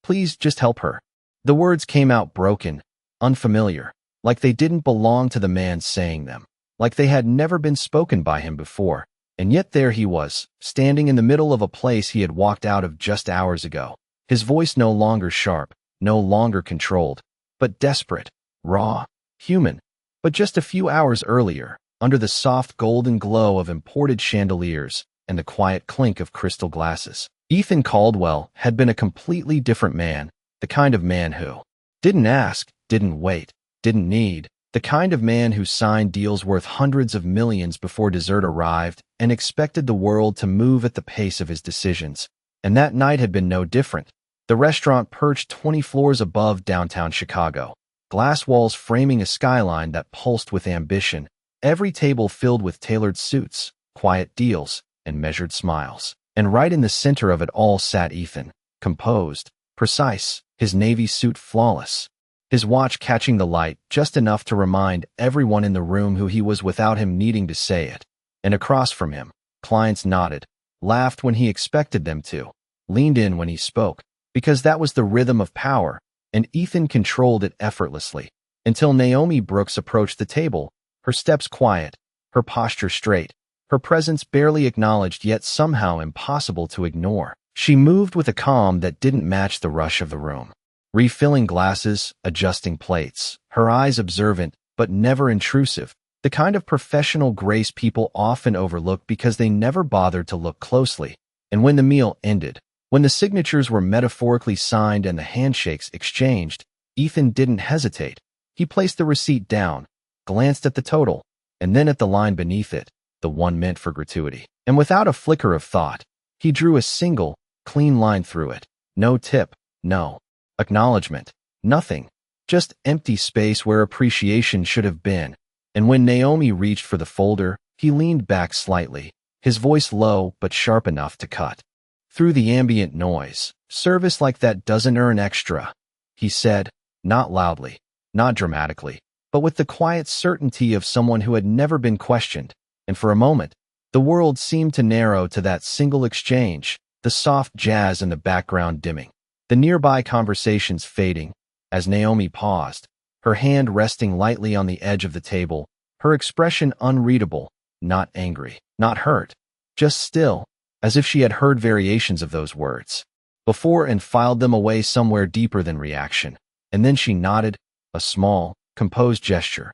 Please just help her." The words came out broken, unfamiliar, like they didn't belong to the man saying them, like they had never been spoken by him before. And yet there he was, standing in the middle of a place he had walked out of just hours ago. His voice no longer sharp, no longer controlled, but desperate, raw, human. But just a few hours earlier, under the soft golden glow of imported chandeliers and the quiet clink of crystal glasses, Ethan Caldwell had been a completely different man, the kind of man who didn't ask, didn't wait, didn't need, the kind of man who signed deals worth hundreds of millions before dessert arrived and expected the world to move at the pace of his decisions. And that night had been no different. The restaurant perched 20 floors above downtown Chicago, glass walls framing a skyline that pulsed with ambition, every table filled with tailored suits, quiet deals, and measured smiles. And right in the center of it all sat Ethan, composed, precise, his navy suit flawless, his watch catching the light just enough to remind everyone in the room who he was without him needing to say it. And across from him, clients nodded, laughed when he expected them to, leaned in when he spoke, because that was the rhythm of power, and Ethan controlled it effortlessly, until Naomi Brooks approached the table, her steps quiet, her posture straight, her presence barely acknowledged yet somehow impossible to ignore. She moved with a calm that didn't match the rush of the room, refilling glasses, adjusting plates, her eyes observant but never intrusive, the kind of professional grace people often overlook because they never bothered to look closely. And when the meal ended, when the signatures were metaphorically signed and the handshakes exchanged, Ethan didn't hesitate. He placed the receipt down, glanced at the total, and then at the line beneath it, the one meant for gratuity. And without a flicker of thought, he drew a single, clean line through it. No tip, no acknowledgement, nothing. Just empty space where appreciation should have been. And when Naomi reached for the folder, he leaned back slightly, his voice low but sharp enough to cut through the ambient noise. "Service like that doesn't earn extra," he said, not loudly, not dramatically, but with the quiet certainty of someone who had never been questioned. And for a moment, the world seemed to narrow to that single exchange, the soft jazz in the background dimming, the nearby conversations fading. As Naomi paused, her hand resting lightly on the edge of the table, her expression unreadable, not angry, not hurt, just still, as if she had heard variations of those words before and filed them away somewhere deeper than reaction. And then she nodded, a small, composed gesture.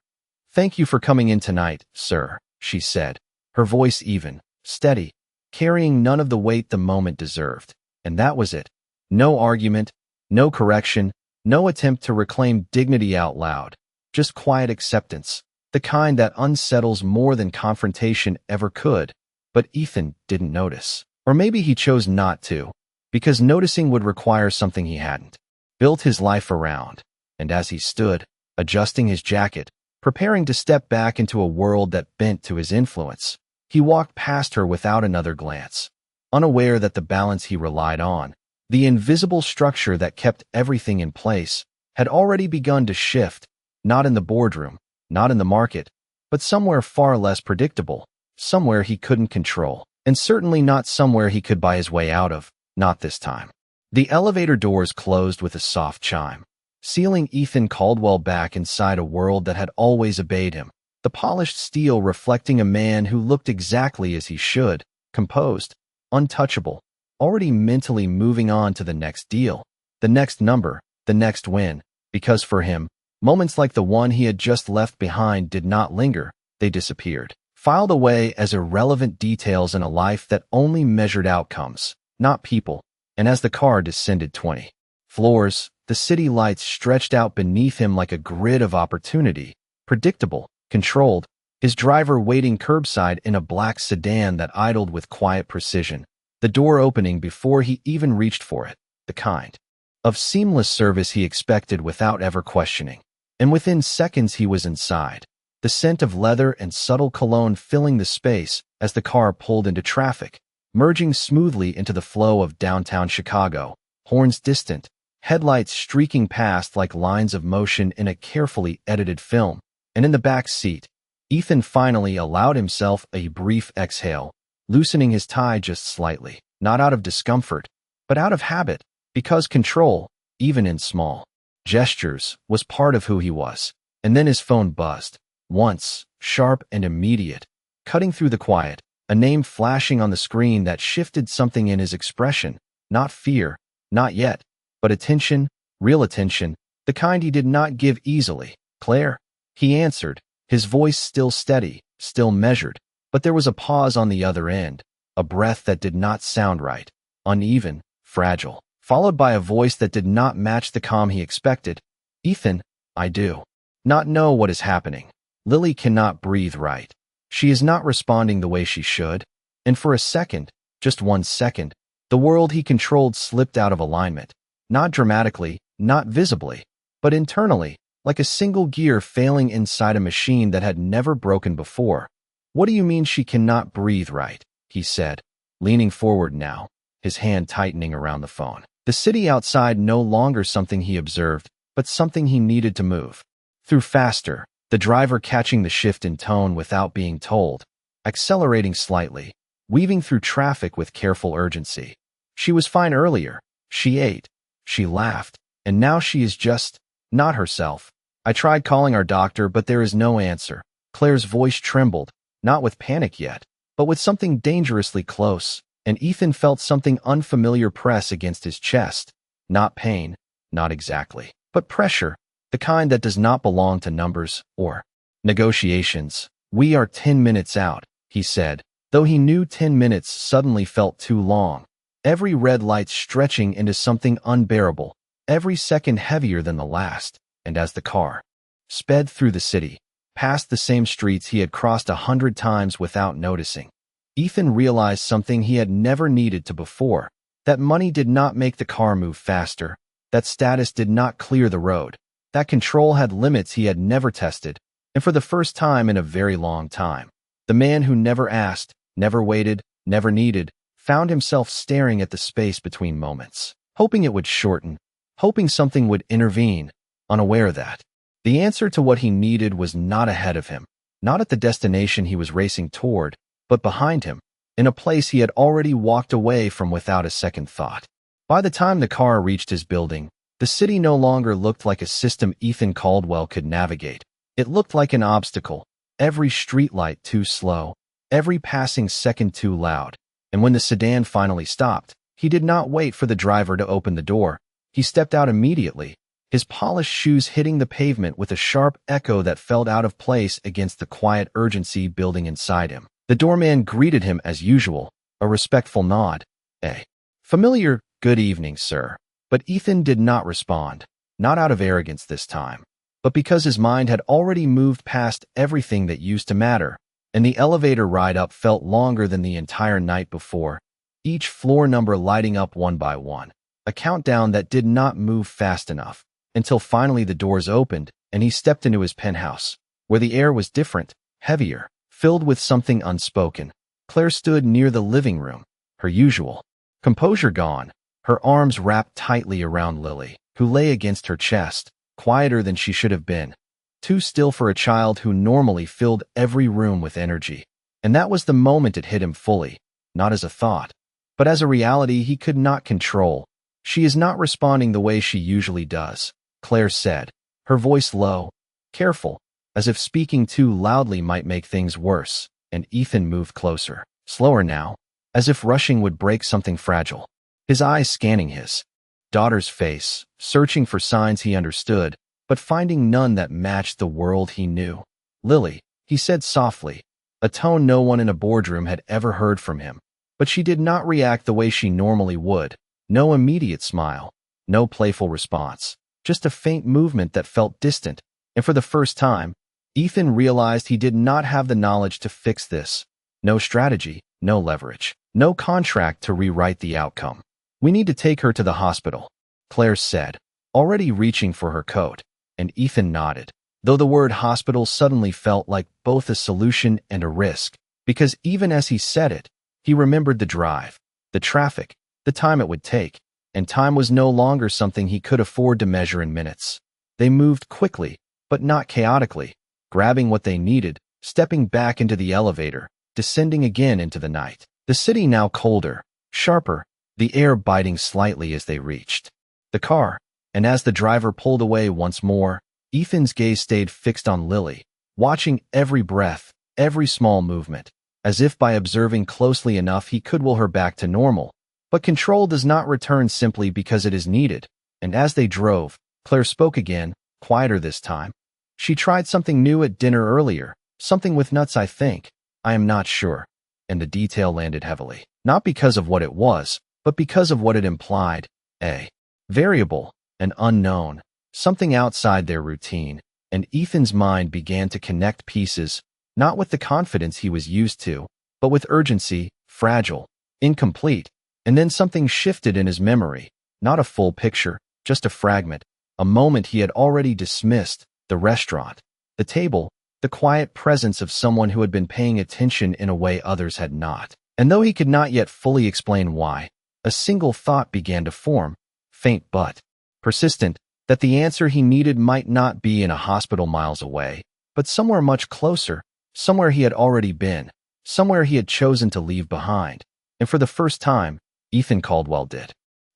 "Thank you for coming in tonight, sir," she said, her voice even, steady, carrying none of the weight the moment deserved. And that was it. No argument, no correction, no attempt to reclaim dignity out loud, just quiet acceptance, the kind that unsettles more than confrontation ever could. But Ethan didn't notice. Or maybe he chose not to, because noticing would require something he hadn't built his life around. And as he stood, adjusting his jacket, preparing to step back into a world that bent to his influence, he walked past her without another glance, unaware that the balance he relied on, the invisible structure that kept everything in place, had already begun to shift, not in the boardroom, not in the market, but somewhere far less predictable, somewhere he couldn't control, and certainly not somewhere he could buy his way out of, not this time. The elevator doors closed with a soft chime, sealing Ethan Caldwell back inside a world that had always obeyed him, the polished steel reflecting a man who looked exactly as he should, composed, untouchable, already mentally moving on to the next deal, the next number, the next win, because for him, moments like the one he had just left behind did not linger, they disappeared, filed away as irrelevant details in a life that only measured outcomes, not people. And as the car descended 20 floors, the city lights stretched out beneath him like a grid of opportunity, predictable, controlled, his driver waiting curbside in a black sedan that idled with quiet precision, the door opening before he even reached for it, the kind of seamless service he expected without ever questioning. And within seconds he was inside, the scent of leather and subtle cologne filling the space as the car pulled into traffic, merging smoothly into the flow of downtown Chicago, horns distant, headlights streaking past like lines of motion in a carefully edited film. And in the back seat, Ethan finally allowed himself a brief exhale, loosening his tie just slightly, not out of discomfort, but out of habit, because control, even in small gestures, was part of who he was. And then his phone buzzed. Once, sharp and immediate, cutting through the quiet, a name flashing on the screen that shifted something in his expression. Not fear, not yet, but attention, real attention, the kind he did not give easily. "Claire?" He answered, his voice still steady, still measured, but there was a pause on the other end, a breath that did not sound right, uneven, fragile, followed by a voice that did not match the calm he expected. "Ethan, I do not know what is happening. Lily cannot breathe right. She is not responding the way she should." And for a second, just 1 second, the world he controlled slipped out of alignment. Not dramatically, not visibly, but internally, like a single gear failing inside a machine that had never broken before. "What do you mean she cannot breathe right?" he said, leaning forward now, his hand tightening around the phone. The city outside no longer something he observed, but something he needed to move through faster, the driver catching the shift in tone without being told, accelerating slightly, weaving through traffic with careful urgency. She was fine earlier. She ate. She laughed. And now she is just not herself. "I tried calling our doctor, but there is no answer." Claire's voice trembled, not with panic yet, but with something dangerously close, and Ethan felt something unfamiliar press against his chest. Not pain, not exactly, but pressure, the kind that does not belong to numbers or negotiations. "We are 10 minutes out," he said, though he knew 10 minutes suddenly felt too long. Every red light stretching into something unbearable, every second heavier than the last. And as the car sped through the city, past the same streets he had crossed 100 times without noticing, Ethan realized something he had never needed to before, that money did not make the car move faster, that status did not clear the road, that control had limits he had never tested, and for the first time in a very long time, the man who never asked, never waited, never needed, found himself staring at the space between moments, hoping it would shorten, hoping something would intervene, unaware that the answer to what he needed was not ahead of him, not at the destination he was racing toward, but behind him, in a place he had already walked away from without a second thought. By the time the car reached his building, the city no longer looked like a system Ethan Caldwell could navigate. It looked like an obstacle, every streetlight too slow, every passing second too loud. And when the sedan finally stopped, he did not wait for the driver to open the door. He stepped out immediately, his polished shoes hitting the pavement with a sharp echo that felt out of place against the quiet urgency building inside him. The doorman greeted him as usual, a respectful nod, a familiar, "Good evening, sir." But Ethan did not respond, not out of arrogance this time, but because his mind had already moved past everything that used to matter, and the elevator ride up felt longer than the entire night before, each floor number lighting up one by one, a countdown that did not move fast enough, until finally the doors opened and he stepped into his penthouse, where the air was different, heavier, filled with something unspoken. Claire stood near the living room, her usual composure gone, her arms wrapped tightly around Lily, who lay against her chest, quieter than she should have been, too still for a child who normally filled every room with energy. And that was the moment it hit him fully, not as a thought, but as a reality he could not control. "She is not responding the way she usually does," Claire said, her voice low, careful, as if speaking too loudly might make things worse, and Ethan moved closer, slower now, as if rushing would break something fragile, his eyes scanning his daughter's face, searching for signs he understood, but finding none that matched the world he knew. "Lily," he said softly, a tone no one in a boardroom had ever heard from him, but she did not react the way she normally would. No immediate smile, no playful response, just a faint movement that felt distant, and for the first time, Ethan realized he did not have the knowledge to fix this. No strategy, no leverage, no contract to rewrite the outcome. "We need to take her to the hospital," Claire said, already reaching for her coat, and Ethan nodded, though the word hospital suddenly felt like both a solution and a risk, because even as he said it, he remembered the drive, the traffic, the time it would take, and time was no longer something he could afford to measure in minutes. They moved quickly, but not chaotically, grabbing what they needed, stepping back into the elevator, descending again into the night. The city now colder, sharper, the air biting slightly as they reached the car. And as the driver pulled away once more, Ethan's gaze stayed fixed on Lily, watching every breath, every small movement, as if by observing closely enough he could will her back to normal. But control does not return simply because it is needed. And as they drove, Claire spoke again, quieter this time. She tried something new at dinner earlier, something with nuts, I think. I am not sure. And the detail landed heavily. Not because of what it was, but because of what it implied. A variable, an unknown, something outside their routine. And Ethan's mind began to connect pieces, not with the confidence he was used to, but with urgency, fragile, incomplete. And then something shifted in his memory, not a full picture, just a fragment, a moment he had already dismissed, the restaurant, the table, the quiet presence of someone who had been paying attention in a way others had not. And though he could not yet fully explain why, a single thought began to form, faint but persistent, that the answer he needed might not be in a hospital miles away, but somewhere much closer, somewhere he had already been, somewhere he had chosen to leave behind. And for the first time, Ethan Caldwell did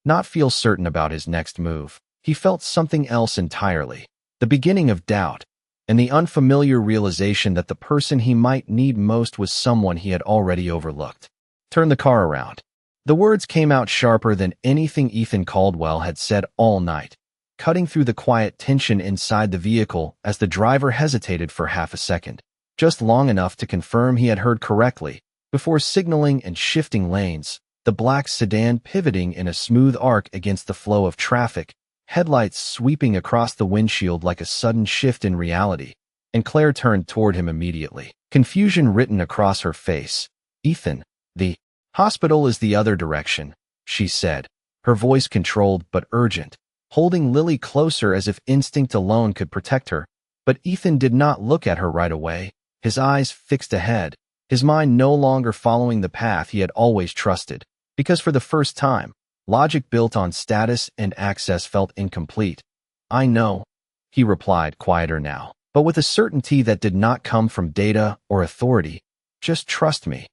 not feel certain about his next move. He felt something else entirely, the beginning of doubt, and the unfamiliar realization that the person he might need most was someone he had already overlooked. Turn the car around. The words came out sharper than anything Ethan Caldwell had said all night, cutting through the quiet tension inside the vehicle as the driver hesitated for half a second, just long enough to confirm he had heard correctly, before signaling and shifting lanes, the black sedan pivoting in a smooth arc against the flow of traffic, headlights sweeping across the windshield like a sudden shift in reality. And Claire turned toward him immediately, confusion written across her face. Ethan, the hospital is the other direction, she said, her voice controlled but urgent, holding Lily closer as if instinct alone could protect her. But Ethan did not look at her right away, his eyes fixed ahead, his mind no longer following the path he had always trusted, because for the first time, logic built on status and access felt incomplete. I know, he replied, quieter now, but with a certainty that did not come from data or authority. Just trust me.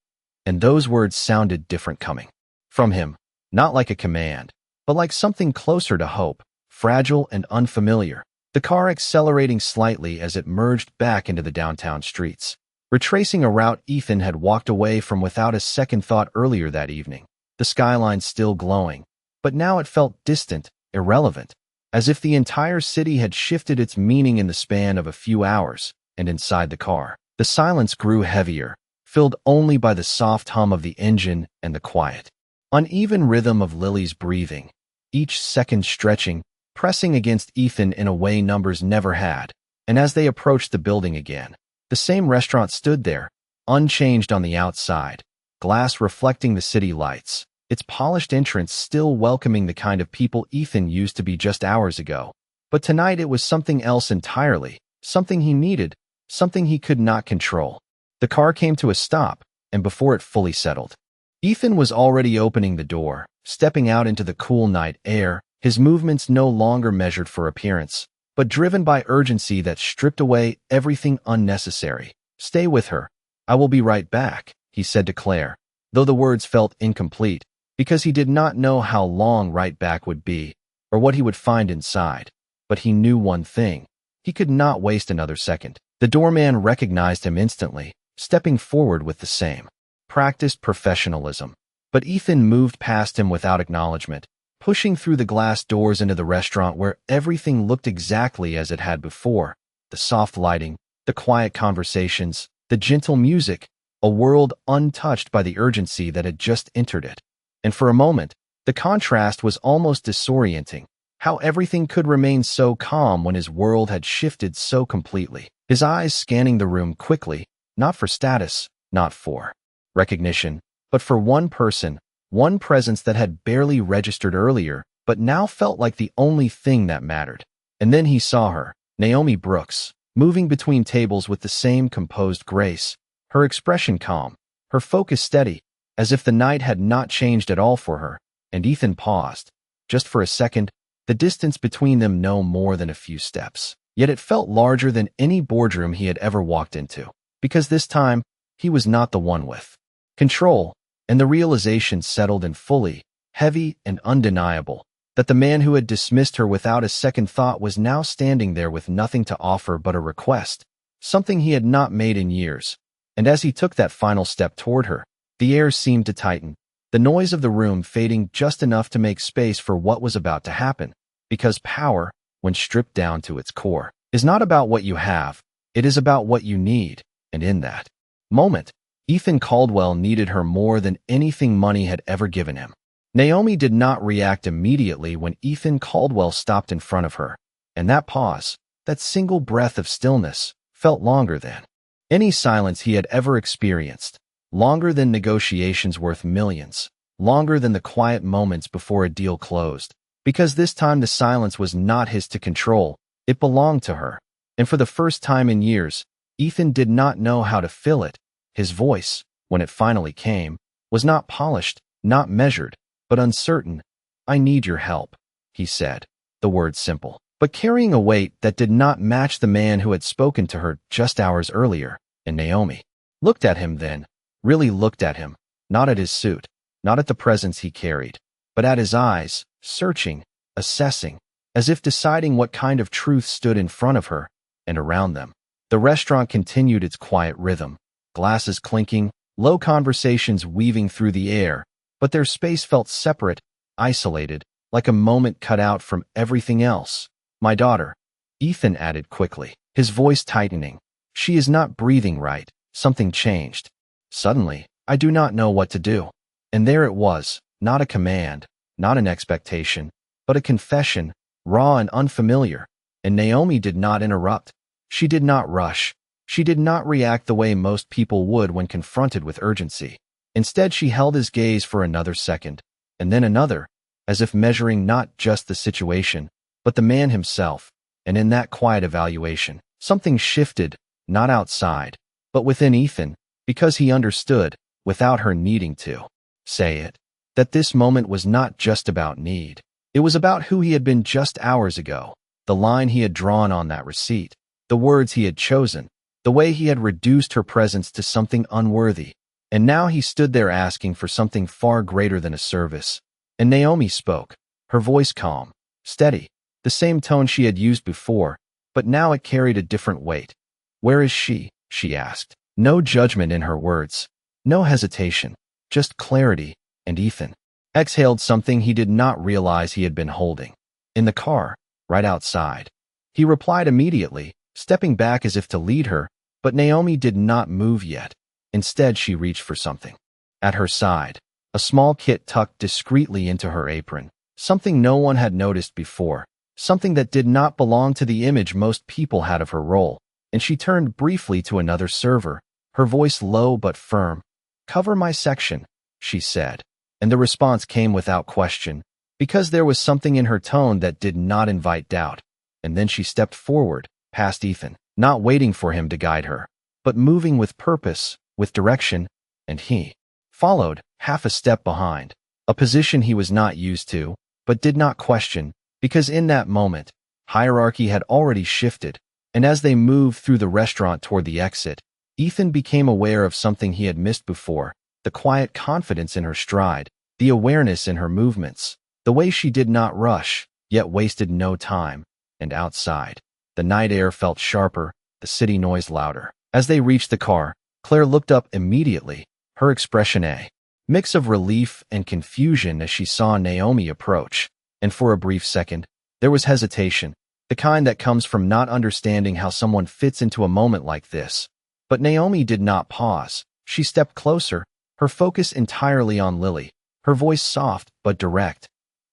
And those words sounded different coming from him, not like a command, but like something closer to hope, fragile and unfamiliar. The car accelerating slightly as it merged back into the downtown streets, retracing a route Ethan had walked away from without a second thought earlier that evening. The skyline still glowing, but now it felt distant, irrelevant, as if the entire city had shifted its meaning in the span of a few hours. And inside the car, the silence grew heavier, filled only by the soft hum of the engine and the quiet, uneven rhythm of Lily's breathing, each second stretching, pressing against Ethan in a way numbers never had. And as they approached the building again, the same restaurant stood there, unchanged on the outside, glass reflecting the city lights, its polished entrance still welcoming the kind of people Ethan used to be just hours ago. But tonight it was something else entirely, something he needed, something he could not control. The car came to a stop, and before it fully settled, Ethan was already opening the door, stepping out into the cool night air, his movements no longer measured for appearance, but driven by urgency that stripped away everything unnecessary. Stay with her. I will be right back, he said to Claire, though the words felt incomplete, because he did not know how long right back would be, or what he would find inside. But he knew one thing. He could not waste another second. The doorman recognized him instantly, stepping forward with the same practiced professionalism. But Ethan moved past him without acknowledgement, pushing through the glass doors into the restaurant where everything looked exactly as it had before. The soft lighting, the quiet conversations, the gentle music, a world untouched by the urgency that had just entered it. And for a moment, the contrast was almost disorienting, how everything could remain so calm when his world had shifted so completely. His eyes scanning the room quickly, not for status, not for recognition, but for one person, one presence that had barely registered earlier, but now felt like the only thing that mattered. And then he saw her, Naomi Brooks, moving between tables with the same composed grace, her expression calm, her focus steady, as if the night had not changed at all for her. And Ethan paused, just for a second, the distance between them no more than a few steps. Yet it felt larger than any boardroom he had ever walked into, because this time, he was not the one with control, and the realization settled in fully, heavy and undeniable. That the man who had dismissed her without a second thought was now standing there with nothing to offer but a request, something he had not made in years. And as he took that final step toward her, the air seemed to tighten, the noise of the room fading just enough to make space for what was about to happen. Because power, when stripped down to its core, is not about what you have, it is about what you need. And in that moment, Ethan Caldwell needed her more than anything money had ever given him. Naomi did not react immediately when Ethan Caldwell stopped in front of her, and that pause, that single breath of stillness, felt longer than any silence he had ever experienced, longer than negotiations worth millions, longer than the quiet moments before a deal closed. Because this time the silence was not his to control, it belonged to her. And for the first time in years, Ethan did not know how to fill it. His voice, when it finally came, was not polished, not measured, but uncertain. "I need your help," he said, the words simple, but carrying a weight that did not match the man who had spoken to her just hours earlier. And Naomi looked at him then, really looked at him, not at his suit, not at the presence he carried, but at his eyes, searching, assessing, as if deciding what kind of truth stood in front of her and around them. The restaurant continued its quiet rhythm, glasses clinking, low conversations weaving through the air, but their space felt separate, isolated, like a moment cut out from everything else. "My daughter," Ethan added quickly, his voice tightening. "She is not breathing right." Something changed. Suddenly, "I do not know what to do." And there it was, not a command, not an expectation, but a confession, raw and unfamiliar. And Naomi did not interrupt. She did not rush. She did not react the way most people would when confronted with urgency. Instead, she held his gaze for another second, and then another, as if measuring not just the situation, but the man himself. And in that quiet evaluation, something shifted, not outside, but within Ethan, because he understood, without her needing to say it, that this moment was not just about need. It was about who he had been just hours ago, the line he had drawn on that receipt, the words he had chosen, the way he had reduced her presence to something unworthy. And now he stood there asking for something far greater than a service. And Naomi spoke, her voice calm, steady, the same tone she had used before, but now it carried a different weight. "Where is she?" she asked. No judgment in her words, no hesitation, just clarity. And Ethan exhaled something he did not realize he had been holding. "In the car, right outside." He replied immediately, stepping back as if to lead her, but Naomi did not move yet. Instead, she reached for something. At her side, a small kit tucked discreetly into her apron, something no one had noticed before, something that did not belong to the image most people had of her role. And she turned briefly to another server, her voice low but firm. "Cover my section," she said. And the response came without question, because there was something in her tone that did not invite doubt. And then she stepped forward, past Ethan, not waiting for him to guide her, but moving with purpose, with direction, and he followed, half a step behind, a position he was not used to, but did not question, because in that moment, hierarchy had already shifted. And as they moved through the restaurant toward the exit, Ethan became aware of something he had missed before, the quiet confidence in her stride, the awareness in her movements, the way she did not rush, yet wasted no time. And outside, the night air felt sharper, the city noise louder. As they reached the car, Claire looked up immediately, her expression a mix of relief and confusion as she saw Naomi approach. And for a brief second, there was hesitation, the kind that comes from not understanding how someone fits into a moment like this. But Naomi did not pause. She stepped closer, her focus entirely on Lily, her voice soft but direct.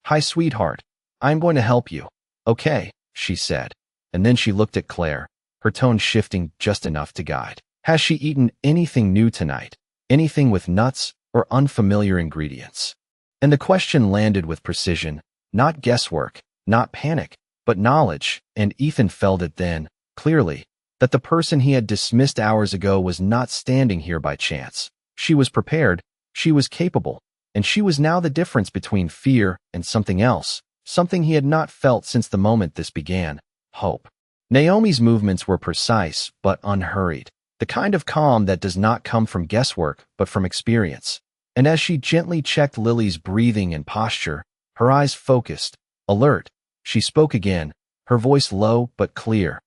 "Hi, sweetheart. I'm going to help you." "Okay," she said. And then she looked at Claire, her tone shifting just enough to guide. "Has she eaten anything new tonight? Anything with nuts or unfamiliar ingredients?" And the question landed with precision, not guesswork, not panic, but knowledge. And Ethan felt it then, clearly, that the person he had dismissed hours ago was not standing here by chance. She was prepared, she was capable, and she was now the difference between fear and something else, something he had not felt since the moment this began: hope. Naomi's movements were precise but unhurried, the kind of calm that does not come from guesswork but from experience. And as she gently checked Lily's breathing and posture, her eyes focused, Alert, she spoke again, her voice low but clear.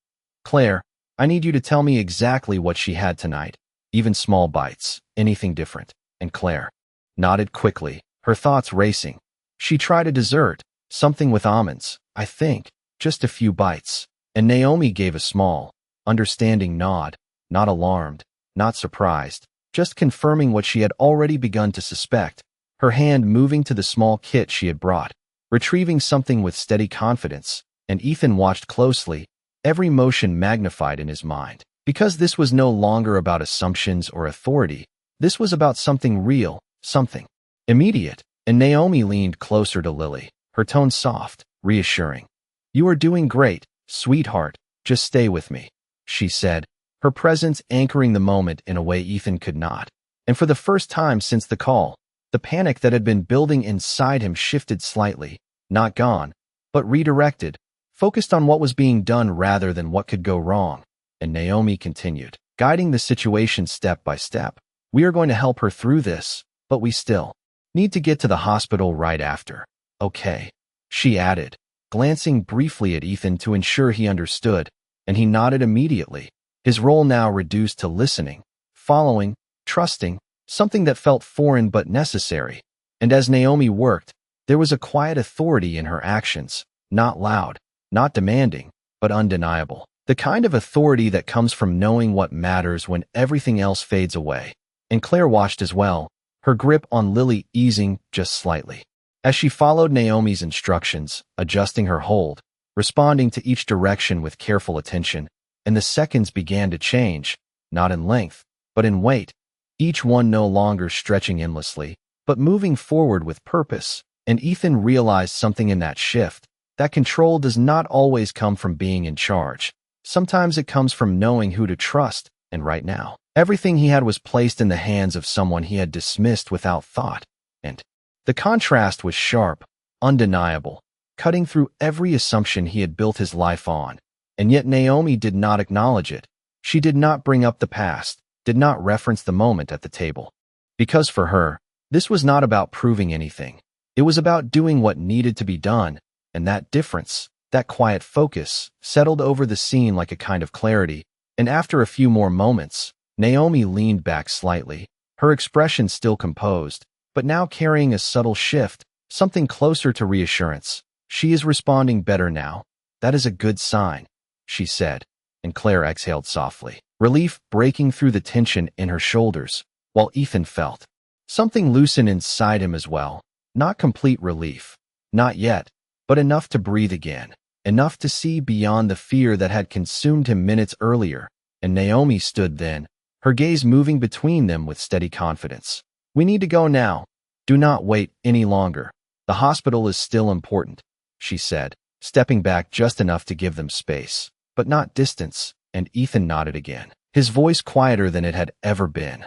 Claire, I need you to tell me exactly what she had tonight. Even small bites, anything different. And Claire nodded quickly, her thoughts racing. She tried a dessert, something with almonds, I think, just a few bites. And Naomi gave a small, understanding nod, not alarmed, not surprised, just confirming what she had already begun to suspect, her hand moving to the small kit she had brought, retrieving something with steady confidence, and Ethan watched closely, every motion magnified in his mind. Because this was no longer about assumptions or authority, this was about something real, something immediate, and Naomi leaned closer to Lily, her tone soft, reassuring. You are doing great, sweetheart, just stay with me, she said, her presence anchoring the moment in a way Ethan could not. And for the first time since the call, the panic that had been building inside him shifted slightly, not gone, but redirected, focused on what was being done rather than what could go wrong. And Naomi continued, guiding the situation step by step. We are going to help her through this, but we still need to get to the hospital right after. Okay, she added, glancing briefly at Ethan to ensure he understood, and he nodded immediately, his role now reduced to listening, following, trusting, something that felt foreign but necessary. And as Naomi worked, there was a quiet authority in her actions, not loud, not demanding, but undeniable. The kind of authority that comes from knowing what matters when everything else fades away. And Claire watched as well, her grip on Lily easing just slightly. As she followed Naomi's instructions, adjusting her hold, responding to each direction with careful attention, and the seconds began to change, not in length, but in weight, each one no longer stretching endlessly, but moving forward with purpose. And Ethan realized something in that shift, that control does not always come from being in charge. Sometimes it comes from knowing who to trust, and right now, everything he had was placed in the hands of someone he had dismissed without thought. And the contrast was sharp, undeniable, cutting through every assumption he had built his life on. And yet Naomi did not acknowledge it. She did not bring up the past, did not reference the moment at the table. Because for her, this was not about proving anything. It was about doing what needed to be done, and that difference, that quiet focus, settled over the scene like a kind of clarity, and after a few more moments, Naomi leaned back slightly, her expression still composed, but now carrying a subtle shift, something closer to reassurance. She is responding better now. That is a good sign, she said, and Claire exhaled softly, relief breaking through the tension in her shoulders, while Ethan felt something loosen inside him as well. Not complete relief, not yet, but enough to breathe again. Enough to see beyond the fear that had consumed him minutes earlier, and Naomi stood then, her gaze moving between them with steady confidence. We need to go now. Do not wait any longer. The hospital is still important, she said, stepping back just enough to give them space, but not distance, and Ethan nodded again, his voice quieter than it had ever been.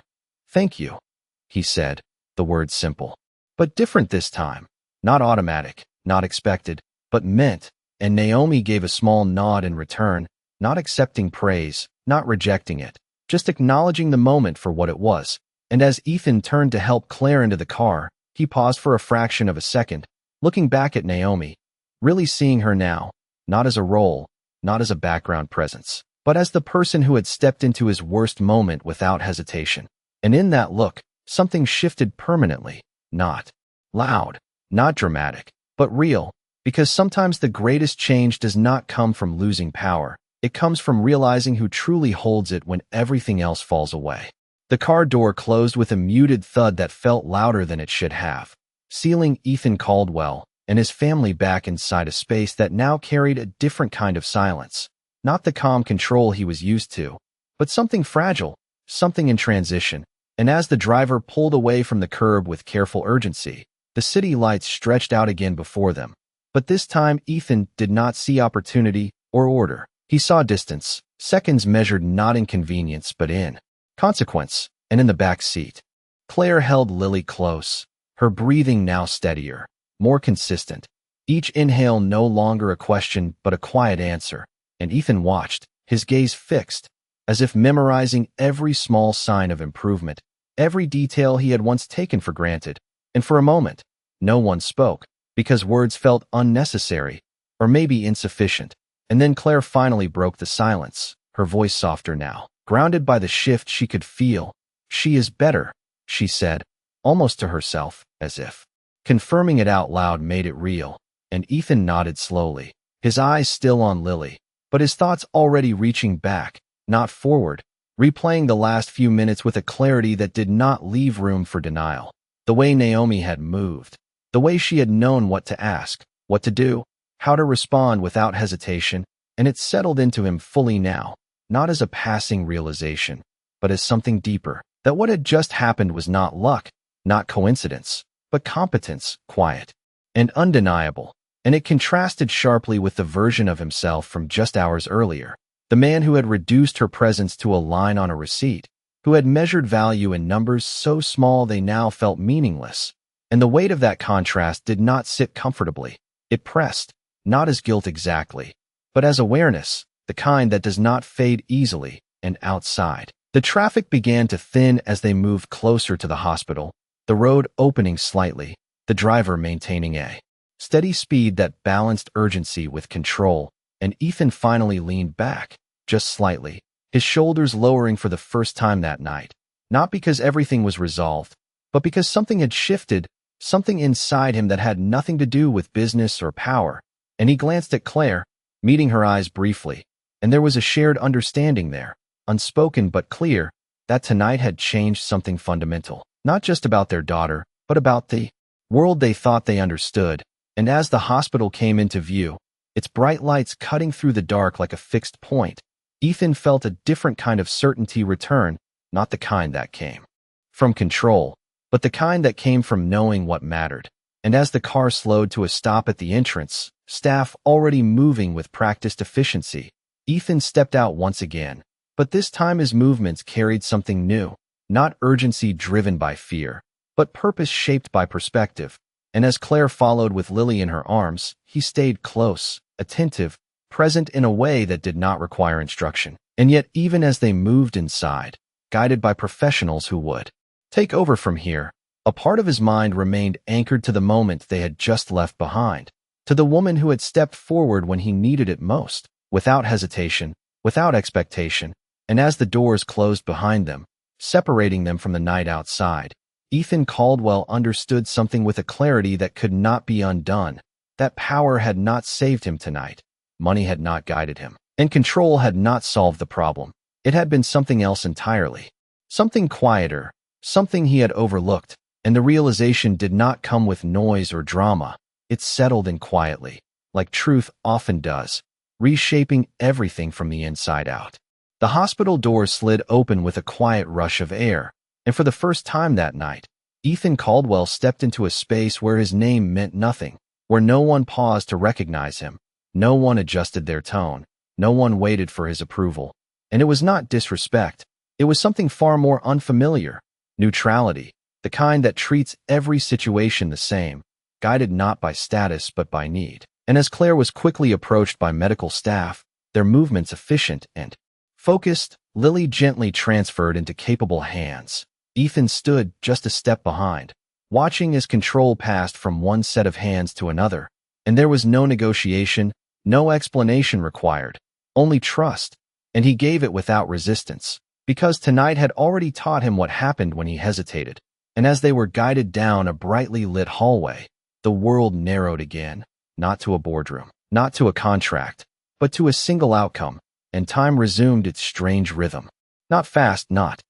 Thank you, he said, the words simple, but different this time, not automatic, not expected, but meant. And Naomi gave a small nod in return, not accepting praise, not rejecting it, just acknowledging the moment for what it was. And as Ethan turned to help Claire into the car, he paused for a fraction of a second, looking back at Naomi, really seeing her now, not as a role, not as a background presence, but as the person who had stepped into his worst moment without hesitation. And in that look, something shifted permanently, not loud, not dramatic, but real. Because sometimes the greatest change does not come from losing power. It comes from realizing who truly holds it when everything else falls away. The car door closed with a muted thud that felt louder than it should have, sealing Ethan Caldwell and his family back inside a space that now carried a different kind of silence. Not the calm control he was used to, but something fragile, something in transition. And as the driver pulled away from the curb with careful urgency, the city lights stretched out again before them. But this time Ethan did not see opportunity or order. He saw distance, seconds measured not in convenience but in consequence. And in the back seat, Claire held Lily close, her breathing now steadier, more consistent. Each inhale no longer a question but a quiet answer. And Ethan watched, his gaze fixed, as if memorizing every small sign of improvement, every detail he had once taken for granted. And for a moment, no one spoke. because words felt unnecessary, or maybe insufficient. And then Claire finally broke the silence, her voice softer now, grounded by the shift she could feel. "She is better," she said, almost to herself, as if confirming it out loud made it real. And Ethan nodded slowly, his eyes still on Lily, but his thoughts already reaching back, not forward, replaying the last few minutes with a clarity that did not leave room for denial. The way Naomi had moved, the way she had known what to ask, what to do, how to respond without hesitation, and it settled into him fully now, not as a passing realization, but as something deeper, that what had just happened was not luck, not coincidence, but competence, quiet and undeniable. And it contrasted sharply with the version of himself from just hours earlier, the man who had reduced her presence to a line on a receipt, who had measured value in numbers so small they now felt meaningless. And the weight of that contrast did not sit comfortably. It pressed, not as guilt exactly, but as awareness, the kind that does not fade easily. And outside, the traffic began to thin as they moved closer to the hospital, the road opening slightly, the driver maintaining a steady speed that balanced urgency with control. And Ethan finally leaned back, just slightly, his shoulders lowering for the first time that night, not because everything was resolved, but because something had shifted, something inside him that had nothing to do with business or power. And he glanced at Claire, meeting her eyes briefly, and there was a shared understanding there, unspoken but clear, that tonight had changed something fundamental, not just about their daughter, but about the world they thought they understood. And as the hospital came into view, its bright lights cutting through the dark like a fixed point, Ethan felt a different kind of certainty return, not the kind that came from control, but the kind that came from knowing what mattered. And as the car slowed to a stop at the entrance, staff already moving with practiced efficiency, Ethan stepped out once again. But this time his movements carried something new, not urgency driven by fear, but purpose shaped by perspective. And as Claire followed with Lily in her arms, he stayed close, attentive, present in a way that did not require instruction. And yet even as they moved inside, guided by professionals who would take over from here, a part of his mind remained anchored to the moment they had just left behind, to the woman who had stepped forward when he needed it most, without hesitation, without expectation. And as the doors closed behind them, separating them from the night outside, Ethan Caldwell understood something with a clarity that could not be undone. That power had not saved him tonight. Money had not guided him. And control had not solved the problem. It had been something else entirely. Something quieter, something he had overlooked. And the realization did not come with noise or drama. It settled in quietly, like truth often does, reshaping everything from the inside out. The hospital doors slid open with a quiet rush of air. And for the first time that night, Ethan Caldwell stepped into a space where his name meant nothing, where no one paused to recognize him, no one adjusted their tone, no one waited for his approval. And it was not disrespect, it was something far more unfamiliar, neutrality, the kind that treats every situation the same, guided not by status but by need. And as Claire was quickly approached by medical staff, their movements efficient and focused, Lily gently transferred into capable hands. Ethan stood just a step behind, watching as control passed from one set of hands to another, and there was no negotiation, no explanation required, only trust, and he gave it without resistance, because tonight had already taught him what happened when he hesitated. And as they were guided down a brightly lit hallway, the world narrowed again, not to a boardroom, not to a contract, but to a single outcome, and time resumed its strange rhythm. Not fast, not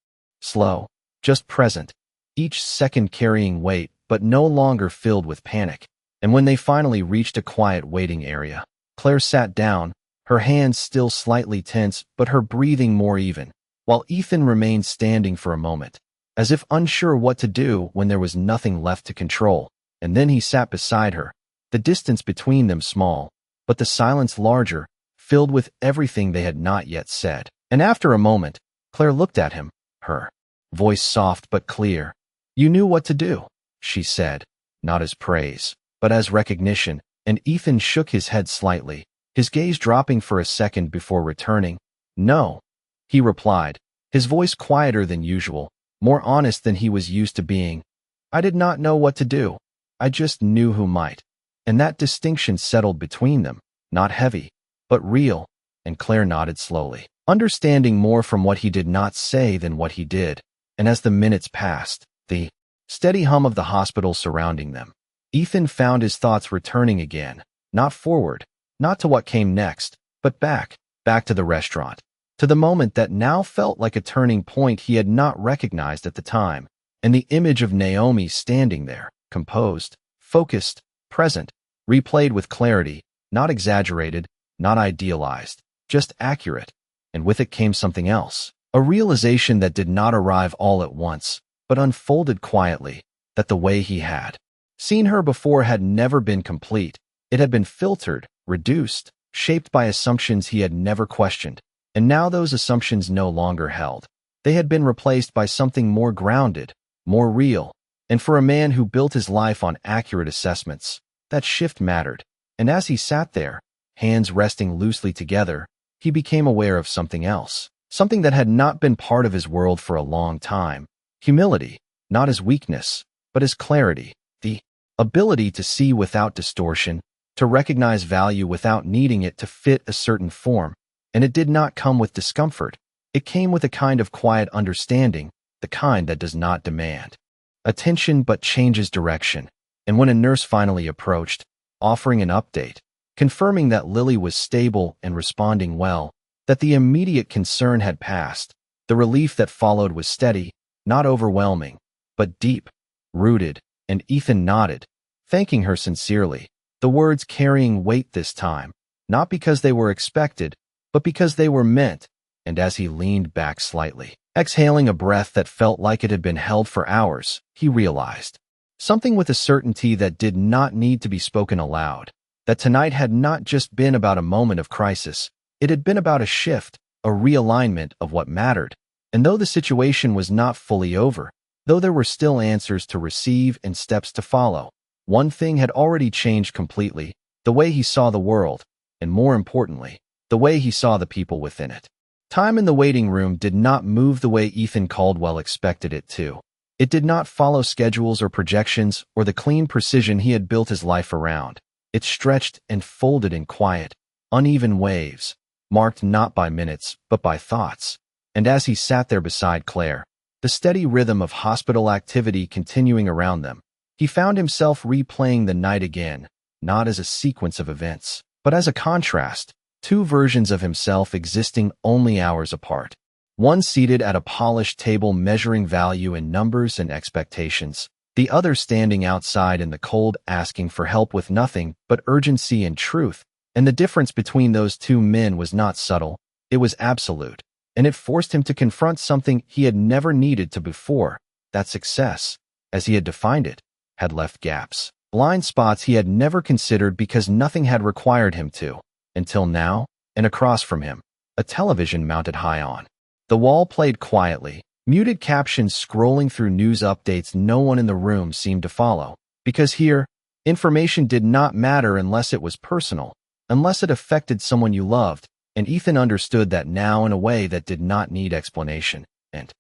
slow, just present, each second carrying weight, but no longer filled with panic. And when they finally reached a quiet waiting area, Claire sat down, her hands still slightly tense, but her breathing more even, while Ethan remained standing for a moment, as if unsure what to do when there was nothing left to control. And then he sat beside her, the distance between them small, but the silence larger, filled with everything they had not yet said. And after a moment, Claire looked at him, her voice soft but clear. "You knew what to do," she said, not as praise, but as recognition. And Ethan shook his head slightly, his gaze dropping for a second before returning. "No," he replied, his voice quieter than usual, more honest than he was used to being. "I did not know what to do. I just knew who might." and that distinction settled between them, not heavy, but real, and Claire nodded slowly, understanding more from what he did not say than what he did. And as the minutes passed, the steady hum of the hospital surrounding them, Ethan found his thoughts returning again, not forward, not to what came next, but back to the restaurant, to the moment that now felt like a turning point he had not recognized at the time, and the image of Naomi standing there, composed, focused, present, replayed with clarity, not exaggerated, not idealized, just accurate. And with it came something else, a realization that did not arrive all at once, but unfolded quietly, that the way he had seen her before had never been complete. It had been filtered, reduced, shaped by assumptions he had never questioned, and now those assumptions no longer held. They had been replaced by something more grounded, more real, and for a man who built his life on accurate assessments, that shift mattered. And as he sat there, hands resting loosely together, he became aware of something else, something that had not been part of his world for a long time. Humility, not as weakness, but as clarity, the ability to see without distortion, to recognize value without needing it to fit a certain form. And it did not come with discomfort. It came with a kind of quiet understanding, the kind that does not demand attention but changes direction. And when a nurse finally approached, offering an update, confirming that Lily was stable and responding well, that the immediate concern had passed, the relief that followed was steady, not overwhelming, but deep, rooted, and Ethan nodded, thanking her sincerely, the words carrying weight this time, not because they were expected, but because they were meant. And as he leaned back slightly, exhaling a breath that felt like it had been held for hours, he realized something with a certainty that did not need to be spoken aloud, that tonight had not just been about a moment of crisis, it had been about a shift, a realignment of what mattered. And though the situation was not fully over, though there were still answers to receive and steps to follow, one thing had already changed completely, the way he saw the world, and more importantly, the way he saw the people within it. Time in the waiting room did not move the way Ethan Caldwell expected it to. It did not follow schedules or projections or the clean precision he had built his life around. It stretched and folded in quiet, uneven waves, marked not by minutes, but by thoughts. And as he sat there beside Claire, the steady rhythm of hospital activity continuing around them, he found himself replaying the night again, not as a sequence of events, but as a contrast, two versions of himself existing only hours apart. One seated at a polished table measuring value in numbers and expectations, the other standing outside in the cold asking for help with nothing but urgency and truth. And the difference between those two men was not subtle, it was absolute, and it forced him to confront something he had never needed to before, that success, as he had defined it, had left gaps, blind spots he had never considered because nothing had required him to, until now. And across from him, a television mounted high on the wall played quietly, muted captions scrolling through news updates no one in the room seemed to follow, because here, information did not matter unless it was personal, unless it affected someone you loved, and Ethan understood that now in a way that did not need explanation. And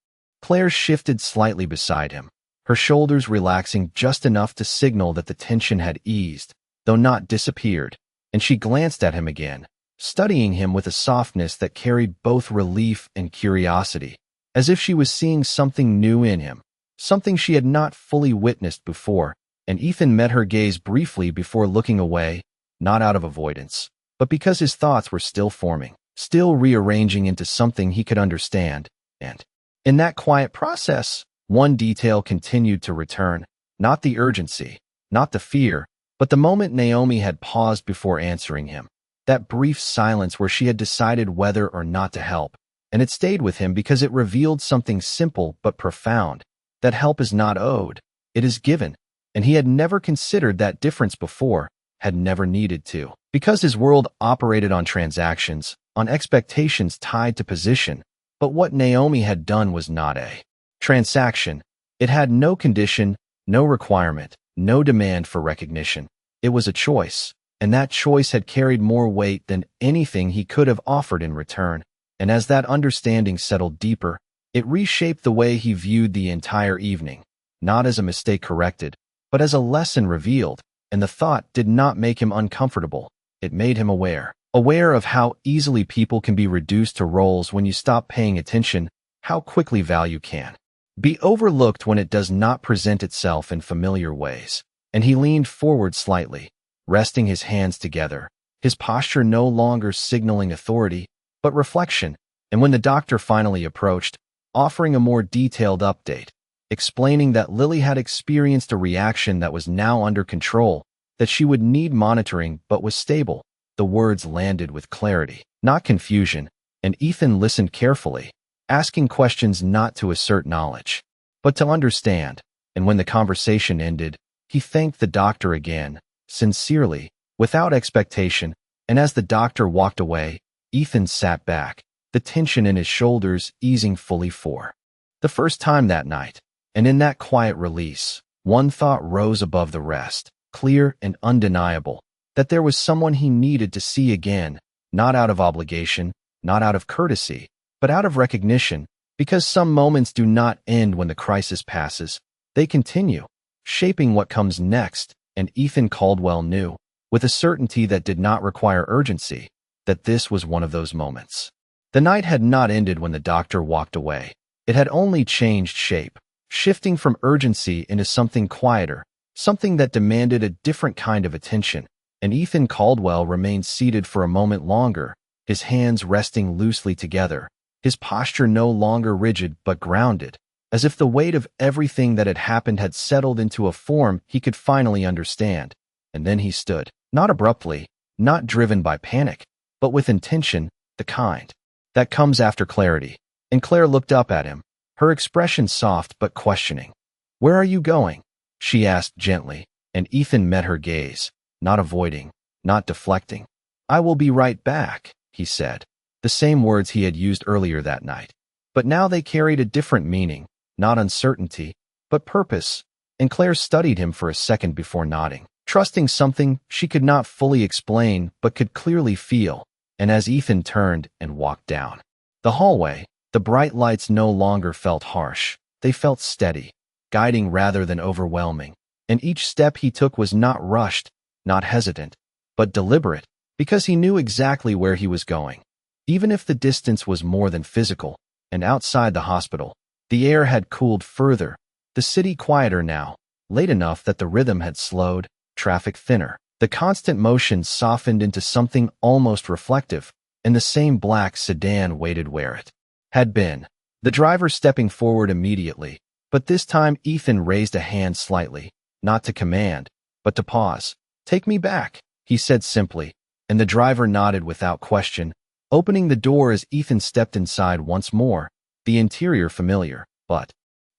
Claire shifted slightly beside him, her shoulders relaxing just enough to signal that the tension had eased, though not disappeared, and she glanced at him again, studying him with a softness that carried both relief and curiosity, as if she was seeing something new in him, something she had not fully witnessed before. And Ethan met her gaze briefly before looking away, not out of avoidance, but because his thoughts were still forming, still rearranging into something he could understand. And in that quiet process, one detail continued to return, not the urgency, not the fear, but the moment Naomi had paused before answering him, that brief silence where she had decided whether or not to help. And it stayed with him because it revealed something simple but profound, that help is not owed, it is given. And he had never considered that difference before, had never needed to, because his world operated on transactions, on expectations tied to position. But what Naomi had done was not a transaction. It had no condition, no requirement, no demand for recognition. It was a choice, and that choice had carried more weight than anything he could have offered in return. And as that understanding settled deeper, it reshaped the way he viewed the entire evening, not as a mistake corrected, but as a lesson revealed, and the thought did not make him uncomfortable. It made him aware of how easily people can be reduced to roles when you stop paying attention, how quickly value can be overlooked when it does not present itself in familiar ways. And he leaned forward slightly, resting his hands together, his posture no longer signaling authority, but reflection. And when the doctor finally approached, offering a more detailed update, explaining that Lily had experienced a reaction that was now under control, that she would need monitoring but was stable, the words landed with clarity, not confusion, and Ethan listened carefully, asking questions not to assert knowledge, but to understand. And when the conversation ended, he thanked the doctor again, sincerely, without expectation, and as the doctor walked away, Ethan sat back, the tension in his shoulders easing fully for the first time that night. And in that quiet release, one thought rose above the rest, clear and undeniable, that there was someone he needed to see again, not out of obligation, not out of courtesy, but out of recognition, because some moments do not end when the crisis passes. They continue, shaping what comes next, and Ethan Caldwell knew, with a certainty that did not require urgency, that this was one of those moments. The night had not ended when the doctor walked away. It had only changed shape, shifting from urgency into something quieter, something that demanded a different kind of attention. And Ethan Caldwell remained seated for a moment longer, his hands resting loosely together, his posture no longer rigid but grounded, as if the weight of everything that had happened had settled into a form he could finally understand. And then he stood, not abruptly, not driven by panic, but with intention, the kind that comes after clarity. And Claire looked up at him, her expression soft but questioning. "Where are you going?" she asked gently, and Ethan met her gaze, not avoiding, not deflecting. "I will be right back," he said, the same words he had used earlier that night. But now they carried a different meaning, not uncertainty, but purpose, and Claire studied him for a second before nodding, trusting something she could not fully explain but could clearly feel. And as Ethan turned and walked down the hallway, the bright lights no longer felt harsh. They felt steady, guiding rather than overwhelming, and each step he took was not rushed, not hesitant, but deliberate, because he knew exactly where he was going. Even if the distance was more than physical, and outside the hospital, the air had cooled further, the city quieter now, late enough that the rhythm had slowed, traffic thinner. The constant motion softened into something almost reflective, and the same black sedan waited where it had been, the driver stepping forward immediately. But this time Ethan raised a hand slightly, not to command, but to pause. "Take me back," he said simply, and the driver nodded without question, opening the door as Ethan stepped inside once more, the interior familiar, but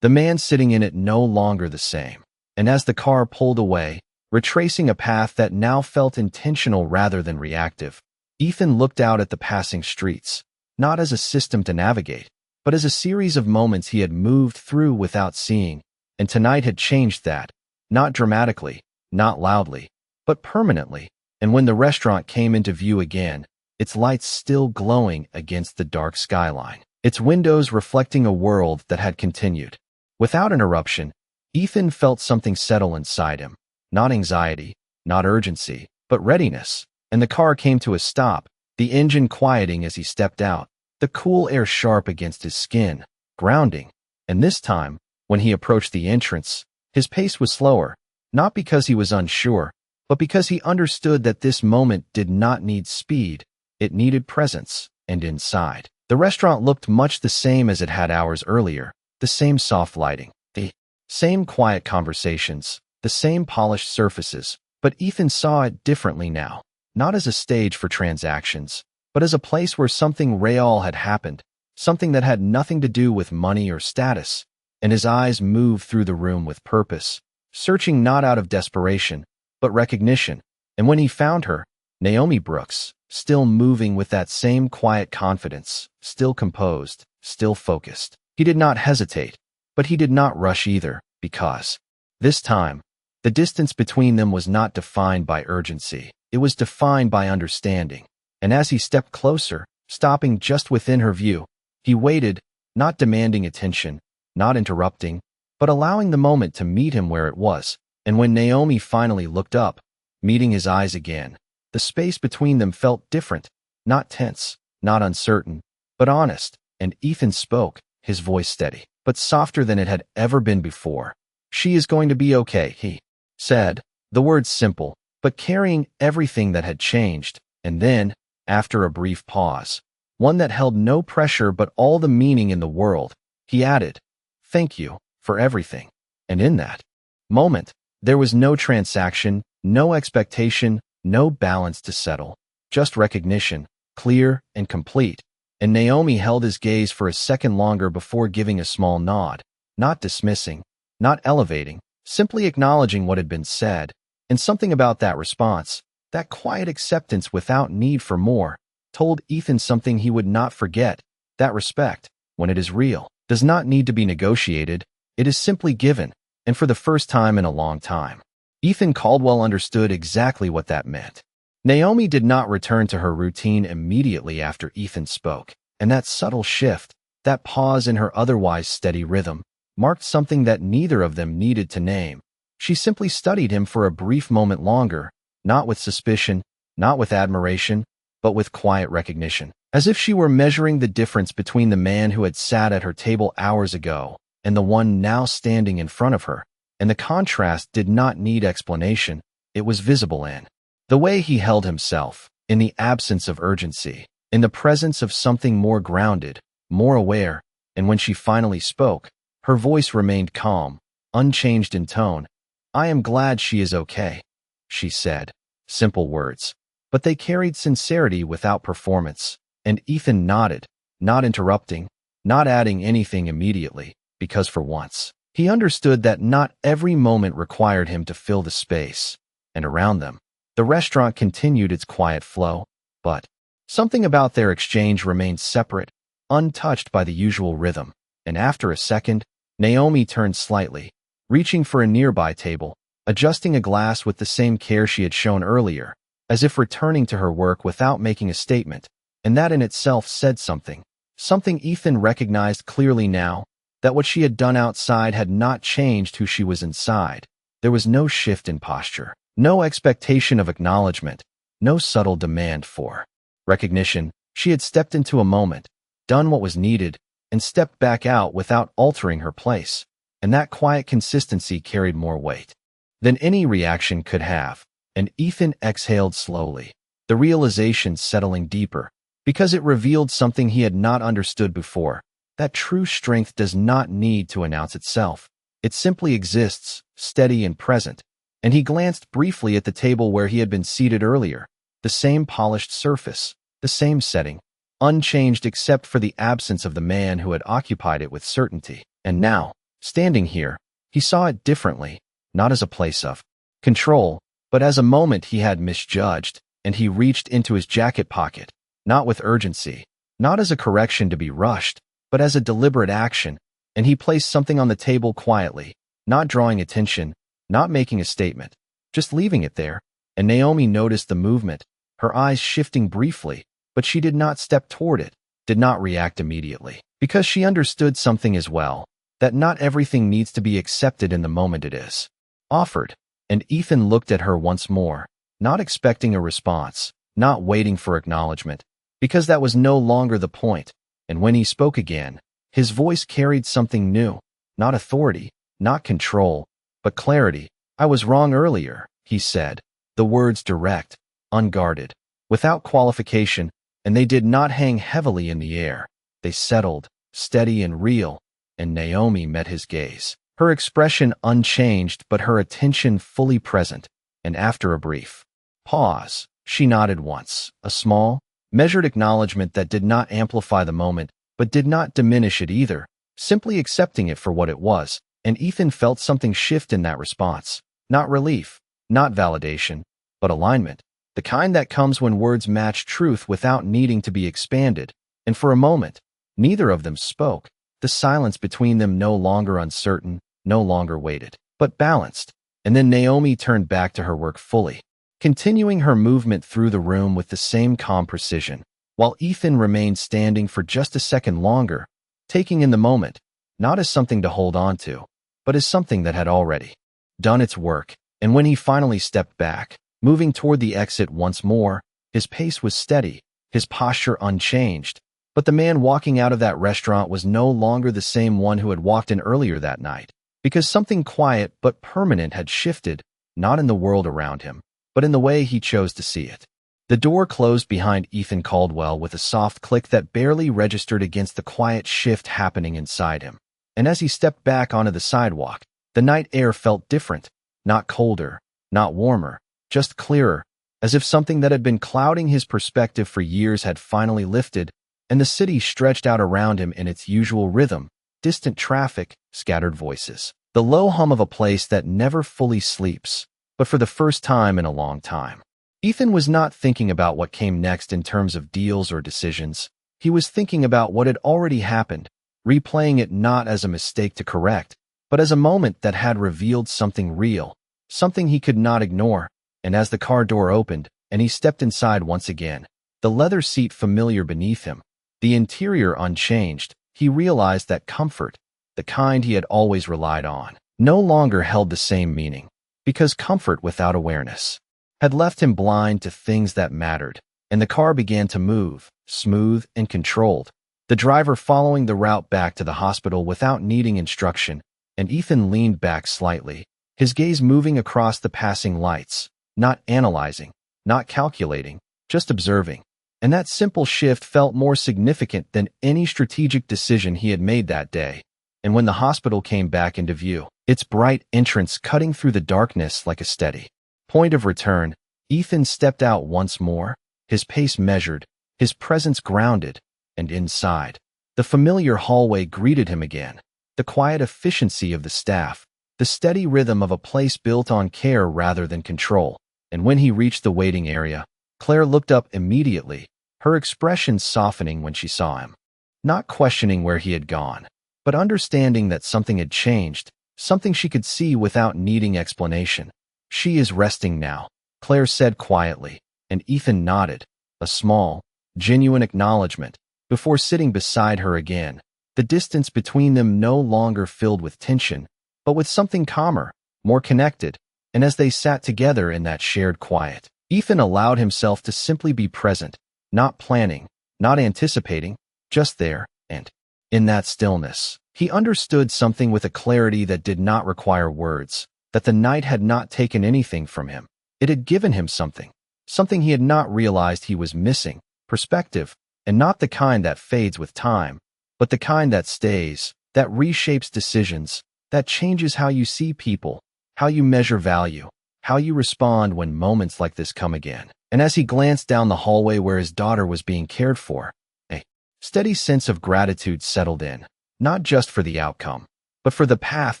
the man sitting in it no longer the same. And as the car pulled away, retracing a path that now felt intentional rather than reactive, Ethan looked out at the passing streets, not as a system to navigate, but as a series of moments he had moved through without seeing, and tonight had changed that, not dramatically, not loudly, but permanently. And when the restaurant came into view again, its lights still glowing against the dark skyline, its windows reflecting a world that had continued. Without interruption, Ethan felt something settle inside him, not anxiety, not urgency, but readiness. And the car came to a stop, the engine quieting as he stepped out, the cool air sharp against his skin, grounding. And this time, when he approached the entrance, his pace was slower, not because he was unsure, but because he understood that this moment did not need speed, it needed presence. And inside, the restaurant looked much the same as it had hours earlier, the same soft lighting, the same quiet conversations, the same polished surfaces. But Ethan saw it differently now, not as a stage for transactions, but as a place where something real had happened, something that had nothing to do with money or status. And his eyes moved through the room with purpose, searching not out of desperation, but recognition. And when he found her, Naomi Brooks, still moving with that same quiet confidence, still composed, still focused, he did not hesitate, but he did not rush either, because this time, the distance between them was not defined by urgency. It was defined by understanding. And as he stepped closer, stopping just within her view, he waited, not demanding attention, not interrupting, but allowing the moment to meet him where it was. And when Naomi finally looked up, meeting his eyes again, the space between them felt different, not tense, not uncertain, but honest, and Ethan spoke, his voice steady, but softer than it had ever been before. "She is going to be okay," he said, the words simple, but carrying everything that had changed. And then, after a brief pause, one that held no pressure but all the meaning in the world, he added, "Thank you for everything." And in that moment, there was no transaction, no expectation, no balance to settle, just recognition, clear and complete. And Naomi held his gaze for a second longer before giving a small nod, not dismissing, not elevating, simply acknowledging what had been said. And something about that response, that quiet acceptance without need for more, told Ethan something he would not forget. That respect, when it is real, does not need to be negotiated. It is simply given, and for the first time in a long time, Ethan Caldwell understood exactly what that meant. Naomi did not return to her routine immediately after Ethan spoke, and that subtle shift, that pause in her otherwise steady rhythm, marked something that neither of them needed to name. She simply studied him for a brief moment longer, not with suspicion, not with admiration, but with quiet recognition, as if she were measuring the difference between the man who had sat at her table hours ago and the one now standing in front of her. And the contrast did not need explanation. It was visible in the way he held himself, in the absence of urgency, in the presence of something more grounded, more aware. And when she finally spoke, her voice remained calm, unchanged in tone. "I am glad she is okay," she said. Simple words, but they carried sincerity without performance. And Ethan nodded, not interrupting, not adding anything immediately, because for once, he understood that not every moment required him to fill the space. And around them, the restaurant continued its quiet flow, but something about their exchange remained separate, untouched by the usual rhythm. And after a second, Naomi turned slightly, reaching for a nearby table, adjusting a glass with the same care she had shown earlier, as if returning to her work without making a statement. And that in itself said something. Something Ethan recognized clearly now, that what she had done outside had not changed who she was inside. There was no shift in posture, no expectation of acknowledgement, no subtle demand for recognition. She had stepped into a moment, done what was needed, and stepped back out without altering her place. And that quiet consistency carried more weight than any reaction could have. And Ethan exhaled slowly, the realization settling deeper, because it revealed something he had not understood before. That true strength does not need to announce itself. It simply exists, steady and present. And he glanced briefly at the table where he had been seated earlier. The same polished surface, the same setting, unchanged except for the absence of the man who had occupied it with certainty. And now, standing here, he saw it differently, not as a place of control, but as a moment he had misjudged. And he reached into his jacket pocket, not with urgency, not as a correction to be rushed, but as a deliberate action. And he placed something on the table quietly, not drawing attention, not making a statement, just leaving it there. And Naomi noticed the movement, her eyes shifting briefly, but she did not step toward it, did not react immediately, because she understood something as well, that not everything needs to be accepted in the moment it is offered. And Ethan looked at her once more, not expecting a response, not waiting for acknowledgement, because that was no longer the point. And when he spoke again, his voice carried something new, not authority, not control, but clarity. "I was wrong earlier," he said, the words direct, unguarded, without qualification, and they did not hang heavily in the air. They settled, steady and real. And Naomi met his gaze, her expression unchanged but her attention fully present. And after a brief pause, she nodded once, a small, measured acknowledgement that did not amplify the moment, but did not diminish it either, simply accepting it for what it was. And Ethan felt something shift in that response. Not relief, not validation, but alignment. The kind that comes when words match truth without needing to be expanded. And for a moment, neither of them spoke. The silence between them no longer uncertain, no longer weighted, but balanced. And then Naomi turned back to her work fully, continuing her movement through the room with the same calm precision, while Ethan remained standing for just a second longer, taking in the moment, not as something to hold on to, but as something that had already done its work, and when he finally stepped back, moving toward the exit once more, his pace was steady, his posture unchanged. But the man walking out of that restaurant was no longer the same one who had walked in earlier that night, because something quiet but permanent had shifted, not in the world around him, but in the way he chose to see it. The door closed behind Ethan Caldwell with a soft click that barely registered against the quiet shift happening inside him. And as he stepped back onto the sidewalk, the night air felt different, not colder, not warmer, just clearer, as if something that had been clouding his perspective for years had finally lifted, and the city stretched out around him in its usual rhythm, distant traffic, scattered voices, the low hum of a place that never fully sleeps, but for the first time in a long time. Ethan was not thinking about what came next in terms of deals or decisions. He was thinking about what had already happened, replaying it not as a mistake to correct, but as a moment that had revealed something real, something he could not ignore. And as the car door opened, and he stepped inside once again, the leather seat familiar beneath him, the interior unchanged, he realized that comfort, the kind he had always relied on, no longer held the same meaning, because comfort without awareness had left him blind to things that mattered, and the car began to move, smooth and controlled, the driver following the route back to the hospital without needing instruction, and Ethan leaned back slightly, his gaze moving across the passing lights, not analyzing, not calculating, just observing. And that simple shift felt more significant than any strategic decision he had made that day. And when the hospital came back into view, its bright entrance cutting through the darkness like a steady point of return, Ethan stepped out once more, his pace measured, his presence grounded, and inside, the familiar hallway greeted him again, the quiet efficiency of the staff, the steady rhythm of a place built on care rather than control. And when he reached the waiting area, Claire looked up immediately, her expression softening when she saw him. Not questioning where he had gone, but understanding that something had changed, something she could see without needing explanation. "She is resting now," Claire said quietly, and Ethan nodded, a small, genuine acknowledgement, before sitting beside her again, the distance between them no longer filled with tension, but with something calmer, more connected. And as they sat together in that shared quiet, Ethan allowed himself to simply be present, not planning, not anticipating, just there, and in that stillness, he understood something with a clarity that did not require words, that the night had not taken anything from him. It had given him something, something he had not realized he was missing, perspective, and not the kind that fades with time, but the kind that stays, that reshapes decisions, that changes how you see people, how you measure value, how you respond when moments like this come again. And as he glanced down the hallway where his daughter was being cared for, a steady sense of gratitude settled in, not just for the outcome, but for the path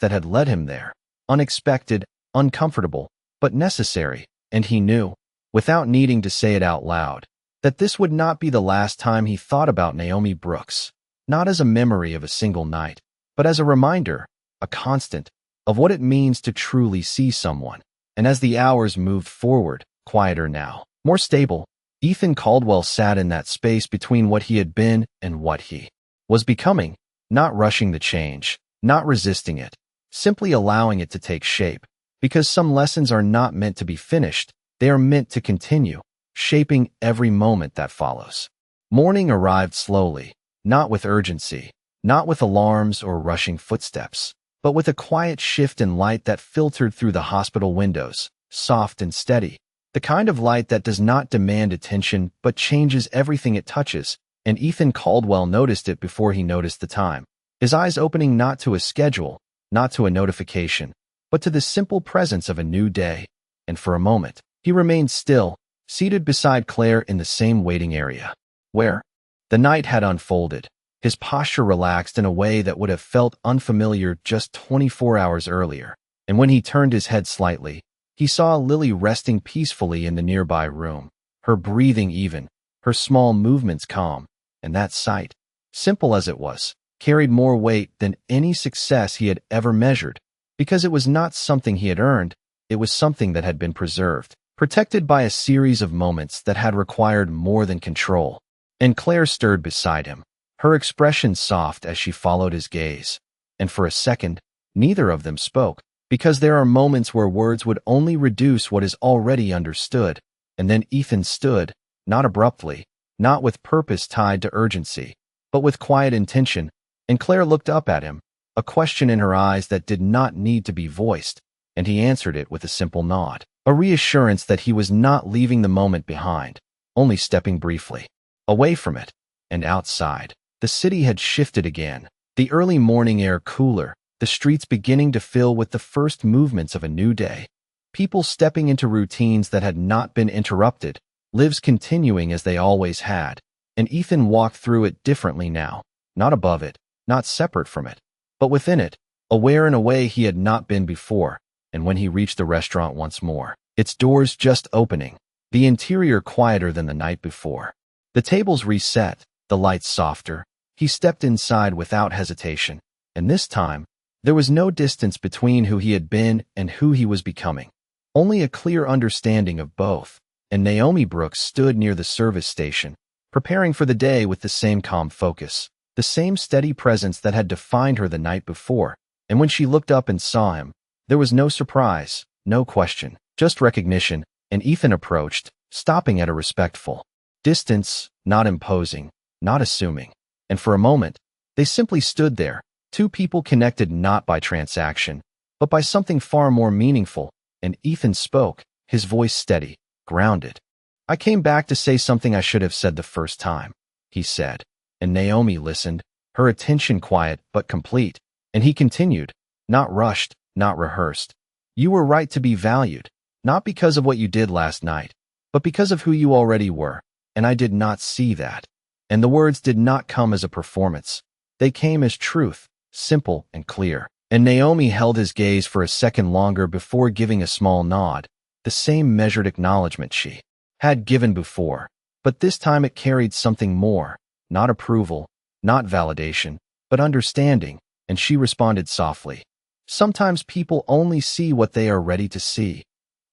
that had led him there. Unexpected, uncomfortable, but necessary, and he knew, without needing to say it out loud, that this would not be the last time he thought about Naomi Brooks, not as a memory of a single night, but as a reminder, a constant, of what it means to truly see someone. And as the hours moved forward, quieter now, more stable, Ethan Caldwell sat in that space between what he had been and what he was becoming, not rushing the change, not resisting it, simply allowing it to take shape, because some lessons are not meant to be finished, they are meant to continue, shaping every moment that follows. Morning arrived slowly, not with urgency, not with alarms or rushing footsteps, but with a quiet shift in light that filtered through the hospital windows, soft and steady, the kind of light that does not demand attention but changes everything it touches, and Ethan Caldwell noticed it before he noticed the time, his eyes opening not to a schedule, not to a notification, but to the simple presence of a new day. And for a moment, he remained still, seated beside Claire in the same waiting area, where the night had unfolded, his posture relaxed in a way that would have felt unfamiliar just 24 hours earlier. And when he turned his head slightly, he saw Lily resting peacefully in the nearby room, her breathing even, her small movements calm, and that sight, simple as it was, carried more weight than any success he had ever measured, because it was not something he had earned, it was something that had been preserved, protected by a series of moments that had required more than control. And Claire stirred beside him, her expression soft as she followed his gaze, and for a second, neither of them spoke, Because there are moments where words would only reduce what is already understood. And then Ethan stood, not abruptly, not with purpose tied to urgency, but with quiet intention, and Claire looked up at him, a question in her eyes that did not need to be voiced, and he answered it with a simple nod, a reassurance that he was not leaving the moment behind, only stepping briefly away from it. And outside, the city had shifted again, the early morning air cooler, the streets beginning to fill with the first movements of a new day, people stepping into routines that had not been interrupted, lives continuing as they always had, and Ethan walked through it differently now, not above it, not separate from it, but within it, aware in a way he had not been before. And when he reached the restaurant once more, its doors just opening, the interior quieter than the night before, the tables reset, the lights softer, he stepped inside without hesitation, and this time, there was no distance between who he had been and who he was becoming, only a clear understanding of both. And Naomi Brooks stood near the service station, preparing for the day with the same calm focus, the same steady presence that had defined her the night before. And when she looked up and saw him, there was no surprise, no question, just recognition. And Ethan approached, stopping at a respectful distance, not imposing, not assuming. And for a moment, they simply stood there, two people connected not by transaction, but by something far more meaningful. And Ethan spoke, his voice steady, grounded. "I came back to say something I should have said the first time," he said. And Naomi listened, her attention quiet but complete. And he continued, "Not rushed, not rehearsed. You were right to be valued, not because of what you did last night, but because of who you already were. And I did not see that." And the words did not come as a performance. They came as truth, simple and clear. And Naomi held his gaze for a second longer before giving a small nod, the same measured acknowledgement she had given before. But this time it carried something more, not approval, not validation, but understanding. And she responded softly, "Sometimes people only see what they are ready to see."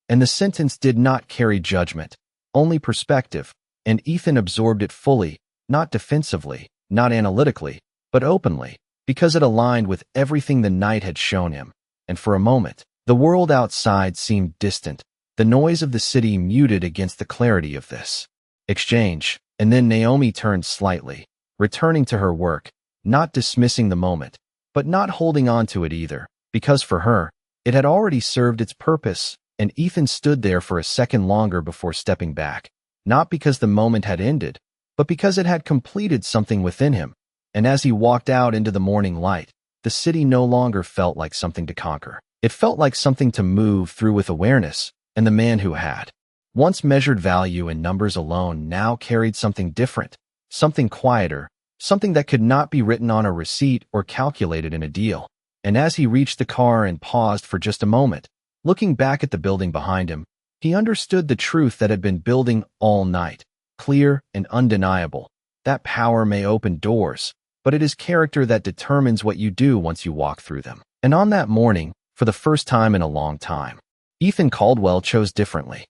And the sentence did not carry judgment, only perspective. And Ethan absorbed it fully, not defensively, not analytically, but openly, because it aligned with everything the night had shown him. And for a moment, the world outside seemed distant, the noise of the city muted against the clarity of this exchange. And then Naomi turned slightly, returning to her work, not dismissing the moment, but not holding on to it either, because for her, it had already served its purpose. And Ethan stood there for a second longer before stepping back, not because the moment had ended, but because it had completed something within him. And as he walked out into the morning light, the city no longer felt like something to conquer. It felt like something to move through with awareness. And the man who had once measured value in numbers alone now carried something different, something quieter, something that could not be written on a receipt or calculated in a deal. And as he reached the car and paused for just a moment, looking back at the building behind him, he understood the truth that had been building all night, clear and undeniable. That power may open doors, but it is character that determines what you do once you walk through them. And on that morning, for the first time in a long time, Ethan Caldwell chose differently.